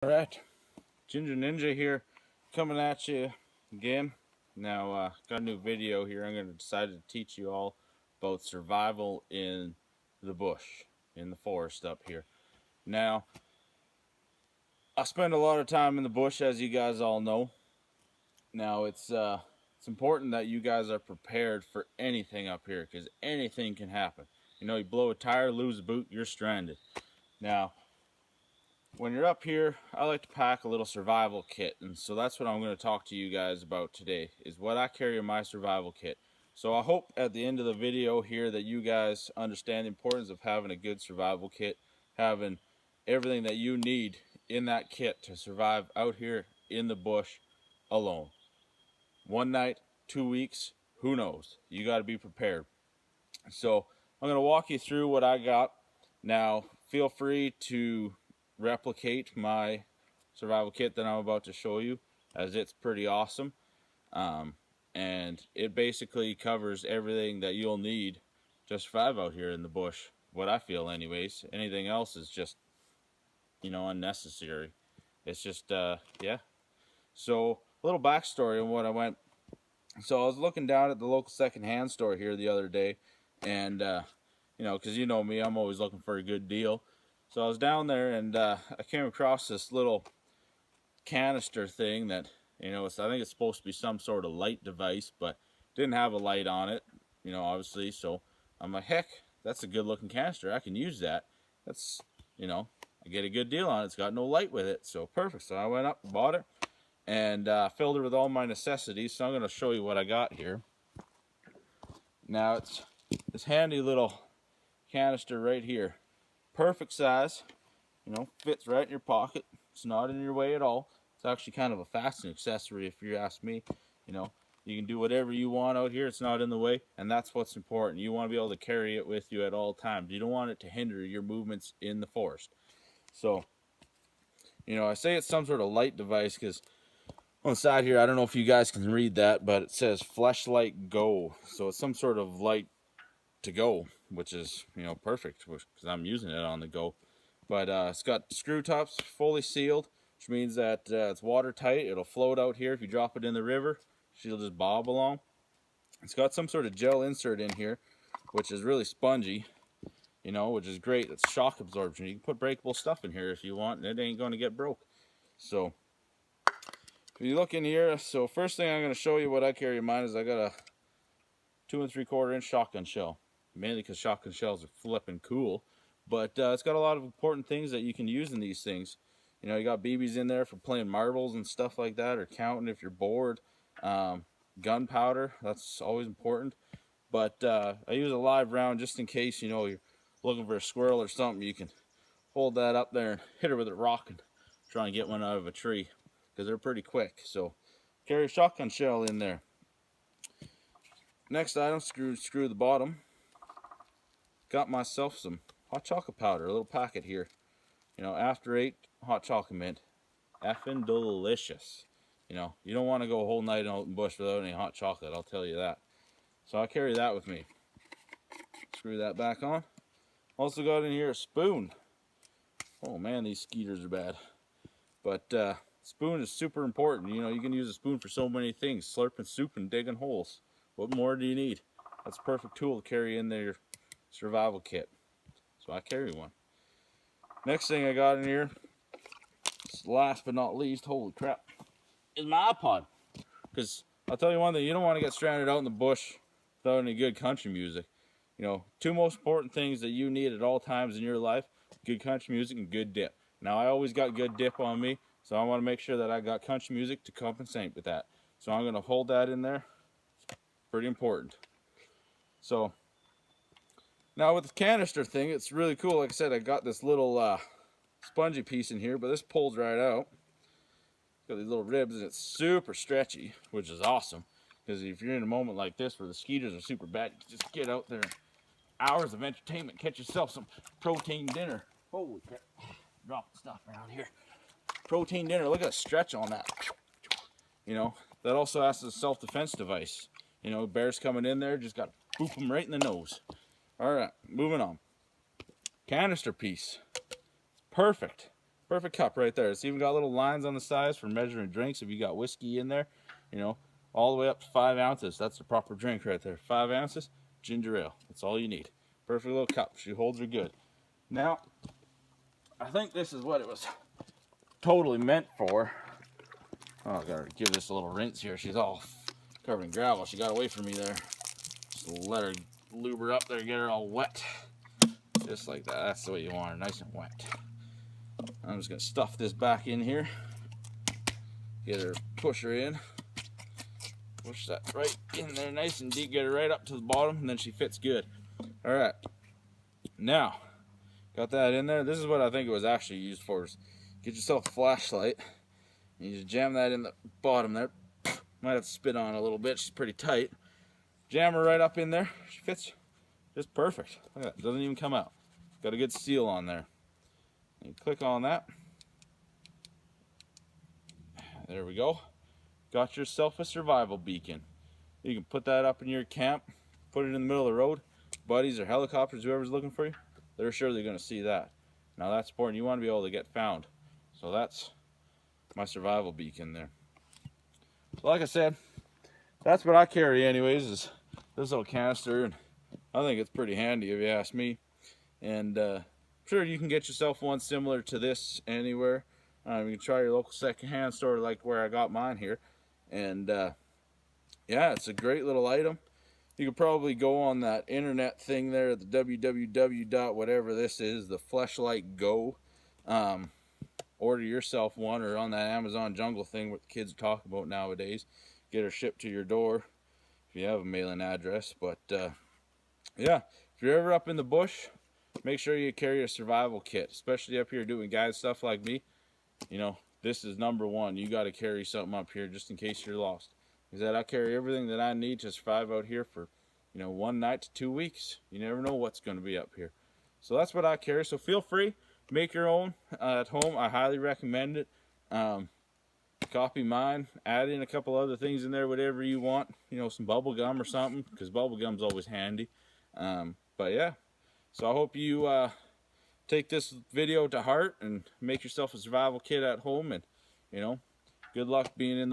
Alright, Ginger Ninja here, coming at you again. Now, got a new video here. I'm going to decide to teach you all about survival in the bush, in the forest up here. Now, I spend a lot of time in the bush, as you guys all know. Now, it's important that you guys are prepared for anything up here, because anything can happen. You blow a tire, lose a boot, you're stranded. Now, when you're up here, I like to pack a little survival kit, and so that's what I'm going to talk to you guys about today, is what I carry in my survival kit. So I hope at the end of the video here that you guys understand the importance of having a good survival kit, having everything that you need in that kit to survive out here in the bush alone. One night, 2 weeks, who knows? You got to be prepared. So I'm going to walk you through what I got. Now, feel free to replicate my survival kit that I'm about to show you, as it's pretty awesome. And it basically covers everything that you'll need to survive out here in the bush. What I feel anyways. Anything else is just, unnecessary. It's just, yeah. So, a little backstory on what I went. So I was looking down at the local secondhand store here the other day, and because you know me, I'm always looking for a good deal. So I was down there, and I came across this little canister thing that, I think it's supposed to be some sort of light device, but didn't have a light on it, obviously. So I'm like, heck, that's a good looking canister. I can use that. That's, I get a good deal on it. It's got no light with it, so perfect. So I went up and bought it, and filled it with all my necessities. So I'm going to show you what I got here. Now it's this handy little canister right here. Perfect size, fits right in your pocket. It's not in your way at all. It's actually kind of a fashion accessory if you ask me. You can do whatever you want out here. It's not in the way, and that's what's important. You want to be able to carry it with you at all times. You don't want it to hinder your movements in the forest. So, I say it's some sort of light device because on the side here, I don't know if you guys can read that, but it says Flashlight Go. So it's some sort of light to go, which is, perfect because I'm using it on the go. But it's got screw tops, fully sealed, which means that it's watertight. It'll float out here. If you drop it in the river, she'll just bob along. It's got some sort of gel insert in here, which is really spongy, which is great. It's shock absorption. You can put breakable stuff in here if you want, and it ain't going to get broke. So if you look in here, so first thing I'm going to show you what I carry in mine is I got a 2 3/4 inch shotgun shell. Mainly because shotgun shells are flipping cool. But it's got a lot of important things that you can use in these things. You got BBs in there for playing marbles and stuff like that, or counting if you're bored. Gunpowder, that's always important. But I use a live round just in case, you're looking for a squirrel or something. You can hold that up there and hit her with a rock and try and get one out of a tree, because they're pretty quick. So carry a shotgun shell in there. Next item, screw the bottom. Got myself some hot chocolate powder, a little packet here. After 8 hot chocolate mint. Effing delicious. You don't want to go a whole night out in the bush without any hot chocolate, I'll tell you that. So I carry that with me. Screw that back on. Also got in here a spoon. Oh man, these skeeters are bad. But spoon is super important. You can use a spoon for so many things. Slurping soup and digging holes. What more do you need? That's a perfect tool to carry in their survival kit. So I carry one. Next thing I got in here, last but not least, holy crap, is my iPod. Because I'll tell you one thing, you don't want to get stranded out in the bush without any good country music. Two most important things that you need at all times in your life: good country music and good dip. Now, I always got good dip on me, so I want to make sure that I got country music to compensate with that. So I'm going to hold that in there. Pretty important. So now with the canister thing, it's really cool. Like I said, I got this little spongy piece in here, but this pulls right out. Got these little ribs, and it's super stretchy, which is awesome. Because if you're in a moment like this where the skeeters are super bad, you just get out there, hours of entertainment, catch yourself some protein dinner. Holy crap! Dropping stuff around here. Protein dinner. Look at the stretch on that. That also acts as a self-defense device. Bears coming in there, just got to boop them right in the nose. All right, moving on. Canister piece. It's perfect. Perfect cup right there. It's even got little lines on the sides for measuring drinks if you got whiskey in there, you know, all the way up to 5 ounces. That's the proper drink right there. 5 ounces, ginger ale. That's all you need. Perfect little cup. She holds her good. Now, I think this is what it was totally meant for. Oh, I gotta give this a little rinse here. She's all covered in gravel. She got away from me there. Just let her lube her up there, get her all wet. Just like that. That's the way you want her, nice and wet. I'm just gonna stuff this back in here. Get her, push her in. Push that right in there nice and deep. Get her right up to the bottom, and then she fits good. All right. Now, got that in there. This is what I think it was actually used for. Is get yourself a flashlight. You just jam that in the bottom there. Might have to spit on a little bit. She's pretty tight. Jam her right up in there. She fits just perfect. Look at that. Doesn't even come out. Got a good seal on there. You click on that. There we go. Got yourself a survival beacon. You can put that up in your camp. Put it in the middle of the road. Buddies or helicopters, whoever's looking for you, they're sure they're going to see that. Now that's important. You want to be able to get found. So that's my survival beacon there. So like I said, that's what I carry anyways, is this little canister, and I think it's pretty handy if you ask me. And sure, you can get yourself one similar to this anywhere. You can try your local secondhand store like where I got mine here. And yeah, it's a great little item. You could probably go on that internet thing there, the www. whatever this is, the Fleshlight Go. Order yourself one, or on that Amazon Jungle thing what the kids talk about nowadays. Get her shipped to your door if you have a mailing address. But yeah, if you're ever up in the bush, make sure you carry a survival kit, especially up here doing guide stuff like me. You know, this is number one. You got to carry something up here just in case you're lost. Because I carry everything that I need to survive out here for, 1 night to 2 weeks. You never know what's going to be up here. So that's what I carry. So feel free, make your own at home. I highly recommend it. Copy mine, add in a couple other things in there, whatever you want. Some bubble gum or something, because bubble gum's always handy. But yeah, so I hope you take this video to heart and make yourself a survival kit at home. And good luck being in the